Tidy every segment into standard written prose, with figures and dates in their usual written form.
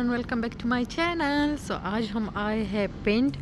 Everyone, welcome back to my channel. So आज हम आए हैं पेंट।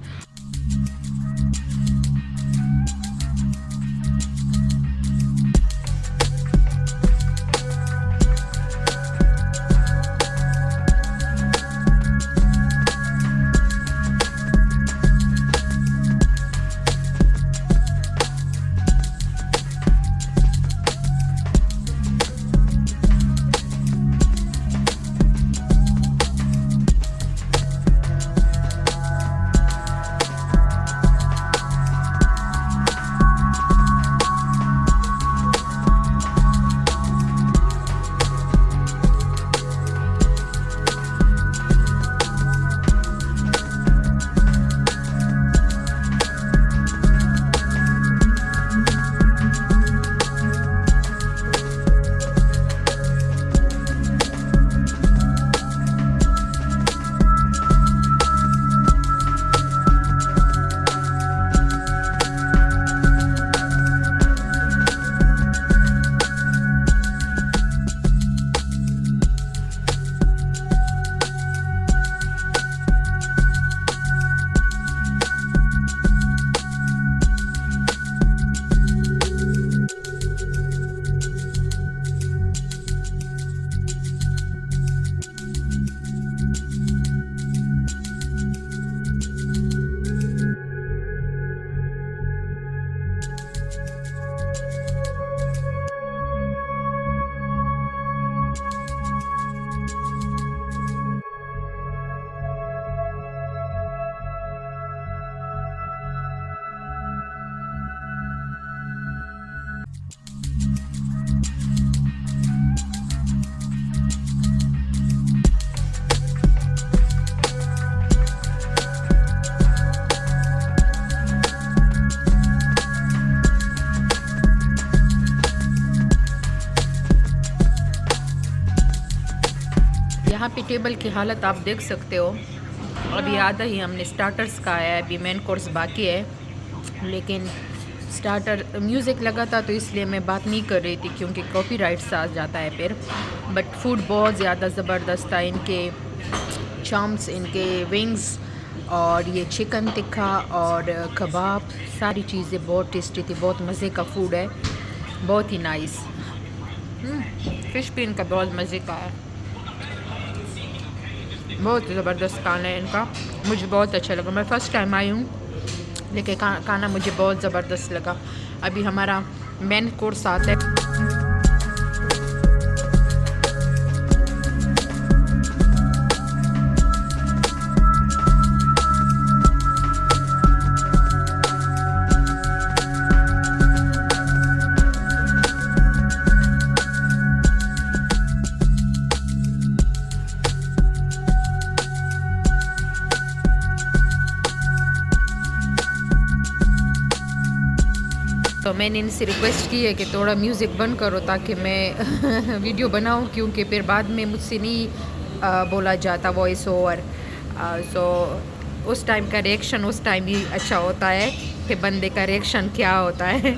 यहाँ पे टेबल की हालत आप देख सकते हो। अभी आधा ही हमने स्टार्टर्स का है, अभी मेन कोर्स बाकी है। लेकिन स्टार्टर म्यूज़िक लगा था तो इसलिए मैं बात नहीं कर रही थी क्योंकि कॉपीराइट्स आ जाता है फिर। बट फूड बहुत ज़्यादा ज़बरदस्त था। इनके चाम्स, इनके विंग्स और ये चिकन टिक्का और कबाब, सारी चीज़ें बहुत टेस्टी थी। बहुत मज़े का फूड है, बहुत ही नाइस। फ़िश भी इनका बहुत मज़े का है, बहुत ज़बरदस्त खाना है इनका। मुझे बहुत अच्छा लगा। मैं फ़र्स्ट टाइम आई हूँ लेकिन खाना मुझे बहुत ज़बरदस्त लगा। अभी हमारा मेन कोर्स आता है। तो मैंने इनसे रिक्वेस्ट की है कि थोड़ा म्यूज़िक बंद करो ताकि मैं वीडियो बनाऊं, क्योंकि फिर बाद में मुझसे नहीं बोला जाता वॉइस ओवर। सो उस टाइम का रिएक्शन उस टाइम ही अच्छा होता है कि बंदे का रिएक्शन क्या होता है।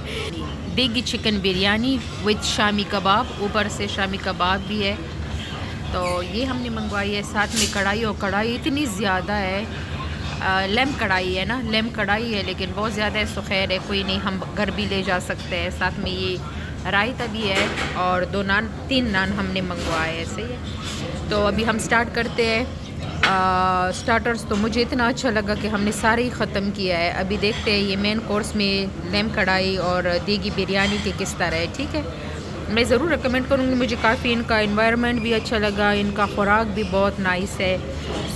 देगी चिकन बिरयानी विद शामी कबाब, ऊपर से शामी कबाब भी है। तो ये हमने मंगवाई है। साथ में कढ़ाई, और कढ़ाई इतनी ज़्यादा है। लैम्प कढ़ाई है ना, लैम्प कढ़ाई है लेकिन बहुत ज़्यादा है। सो खैर है, कोई नहीं, हम घर भी ले जा सकते हैं। साथ में ये रायता भी है और 2 नान, 3 नान हमने मंगवाए हैं। सही है, तो अभी हम स्टार्ट करते हैं। स्टार्टर्स तो मुझे इतना अच्छा लगा कि हमने सारे ही ख़त्म किया है। अभी देखते हैं ये मेन कोर्स में लैम्प कढ़ाई और देगी बिरयानी के किस तरह है। ठीक है, मैं ज़रूर रिकमेंड करूँगी। मुझे काफ़ी इनका एनवायरनमेंट भी अच्छा लगा, इनका खुराक भी बहुत नाइस है।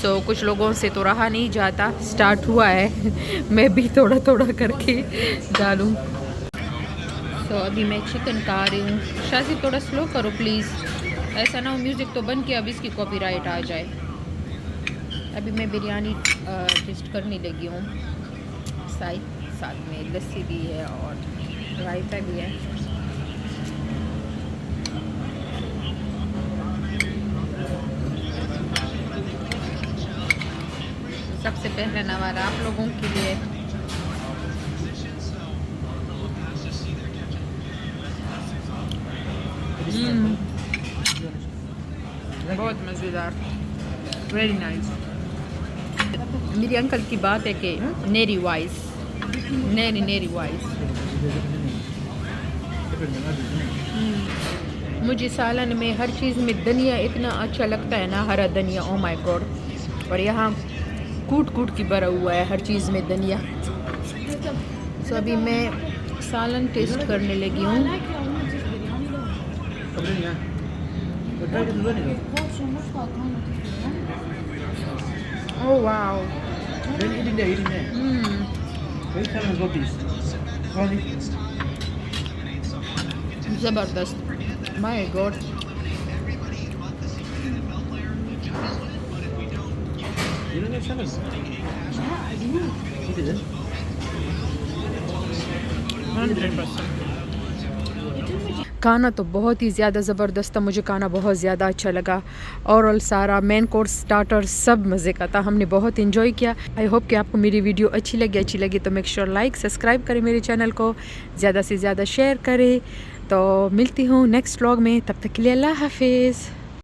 सो कुछ लोगों से तो रहा नहीं जाता। स्टार्ट हुआ है मैं भी थोड़ा थोड़ा करके डालूँ। तो अभी मैं चिकन खा रही हूँ। शाजी थोड़ा स्लो करो प्लीज़, ऐसा ना हो म्यूज़िक तो बंद किया अब इसकी कॉपीराइट आ जाए। अभी मैं बिरयानी टेस्ट करने लगी हूँ। साथ में लस्सी भी है और रायता भी है। सबसे पहले नवारा आप लोगों के लिए। बहुत मज़ेदार। Very nice. मेरी अंकल की बात है कि नेरी वाइस, नेरी वाइस। मुझे सालन में हर चीज़ में धनिया इतना अच्छा लगता है ना, हरा धनिया, ओ माय गॉड। और यहाँ कूट कूट की भरा हुआ है हर चीज़ में धनिया। तो अभी मैं सालन टेस्ट करने लगी हूँ। ओह वाओ, ज़बरदस्त, माय गॉड। खाना तो बहुत ही ज़्यादा ज़बरदस्त था, मुझे खाना बहुत ज़्यादा अच्छा लगा। ओवरऑल सारा मेन कोर्स, स्टार्टर सब मज़े का था, हमने बहुत इन्जॉय किया। आई होप कि आपको मेरी वीडियो अच्छी लगी तो मेक श्योर लाइक सब्सक्राइब करें मेरे चैनल को, ज़्यादा से ज़्यादा शेयर करें। तो मिलती हूँ नेक्स्ट व्लॉग में, तब तक के लिए अल्लाह हाफिज़।